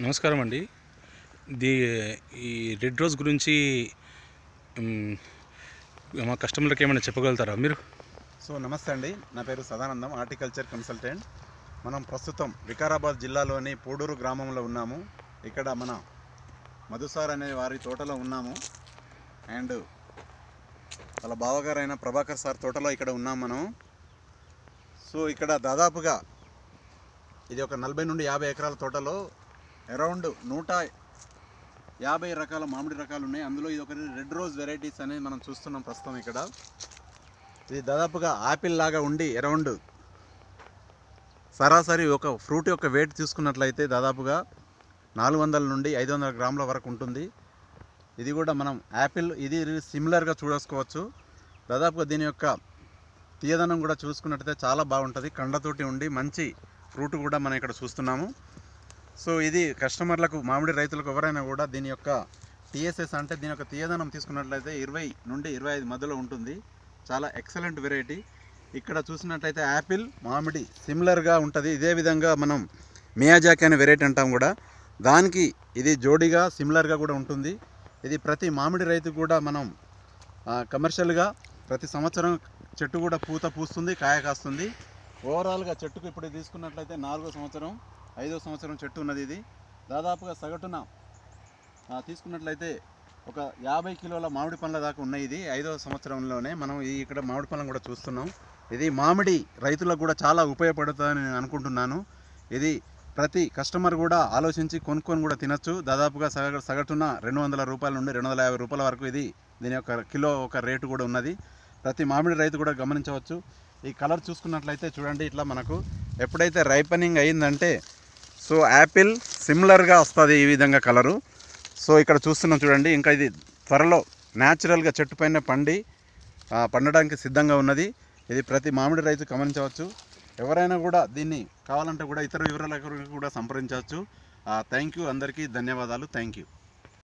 నమస్కారం అండి. దీ ఈ రెడ్ రోజ్ గురించి హ్మ్, మా కస్టమర్లకి ఏమైనా చెప్పగలుగుతారా మీరు? నమస్తే అండి. నా పేరు సదానందం, హార్టికల్చర్ కన్సల్టెంట్. మనం ప్రస్తుతం వికారాబాద్ జిల్లాలోని పూడూరు గ్రామంలో ఉన్నాము. ఇక్కడ మన మధుసార్ అనే వారి తోటలో ఉన్నాము. అండ్ వాళ్ళ బావగారైన ప్రభాకర్ సార్ తోటలో ఇక్కడ ఉన్నాం మనం. ఇక్కడ దాదాపుగా ఇది ఒక 40 నుండి 50 ఎకరాల తోటలో అరౌండ్ 150 రకాల మామిడి రకాలు ఉన్నాయి. అందులో ఇది ఒకటి రెడ్ రోజ్ వెరైటీస్ అనేది మనం చూస్తున్నాం ప్రస్తుతం. ఇక్కడ ఇది దాదాపుగా ఆపిల్ లాగా ఉండి అరౌండ్ సరాసరి ఒక ఫ్రూట్ యొక్క వెయిట్ తీసుకున్నట్లయితే దాదాపుగా 400 నుండి 500 గ్రాముల వరకు ఉంటుంది. ఇది కూడా మనం యాపిల్ ఇది సిమిలర్గా చూసుకోవచ్చు. దాదాపుగా దీని యొక్క తీయదనం కూడా చూసుకున్నట్లయితే చాలా బాగుంటుంది. కండతోటి ఉండి మంచి ఫ్రూట్ కూడా మనం ఇక్కడ చూస్తున్నాము. ఇది కస్టమర్లకు, మామిడి రైతులకు ఎవరైనా కూడా దీని యొక్క టీఎస్ఎస్ అంటే దీని యొక్క తీయదనం తీసుకున్నట్లయితే 20 నుండి 25 మధ్యలో ఉంటుంది. చాలా ఎక్సలెంట్ వెరైటీ. ఇక్కడ చూసినట్లయితే యాపిల్, మామిడి సిమిలర్గా ఉంటుంది. ఇదే విధంగా మనం మియాజాకి అనే వెరైటీ అంటాం కూడా, దానికి ఇది జోడీగా సిమిలర్గా కూడా ఉంటుంది. ఇది ప్రతి మామిడి రైతు కూడా మనం కమర్షియల్గా ప్రతి సంవత్సరం చెట్టు కూడా పూత పూస్తుంది, కాయ కాస్తుంది. ఓవరాల్గా చెట్టుకు ఇప్పుడు తీసుకున్నట్లయితే 4వ సంవత్సరం 5వ సంవత్సరం చెట్టు ఉన్నది. ఇది దాదాపుగా సగటున తీసుకున్నట్లయితే ఒక 50 కిలోల మామిడి పండ్ల దాకా ఉన్నాయి. ఇది 5వ సంవత్సరంలోనే మనం ఇక్కడ మామిడి పండ్లను కూడా చూస్తున్నాం. ఇది మామిడి రైతులకు కూడా చాలా ఉపయోగపడుతుందని నేను అనుకుంటున్నాను. ఇది ప్రతి కస్టమర్ కూడా ఆలోచించి కొనుక్కొని కూడా తినచ్చు. దాదాపుగా సగటున 200 రూపాయల నుండి 250 రూపాయల వరకు దీని యొక్క కిలో ఒక రేటు కూడా ఉన్నది. ప్రతి మామిడి రైతు కూడా గమనించవచ్చు. ఈ కలర్ చూసుకున్నట్లయితే చూడండి, ఇట్లా మనకు ఎప్పుడైతే రైపనింగ్ అయిందంటే యాపిల్ సిమిలర్గా వస్తుంది ఈ విధంగా కలరు. ఇక్కడ చూస్తున్నాం చూడండి. ఇంకా ఇది త్వరలో న్యాచురల్గా చెట్టు పైన పండడానికి సిద్ధంగా ఉన్నది. ఇది ప్రతి మామిడి రైతు గమనించవచ్చు. ఎవరైనా కూడా దీన్ని కావాలంటే కూడా ఇతర వివరాలకు కూడా సంప్రదించవచ్చు. థ్యాంక్ యూ, అందరికీ ధన్యవాదాలు. Thank you.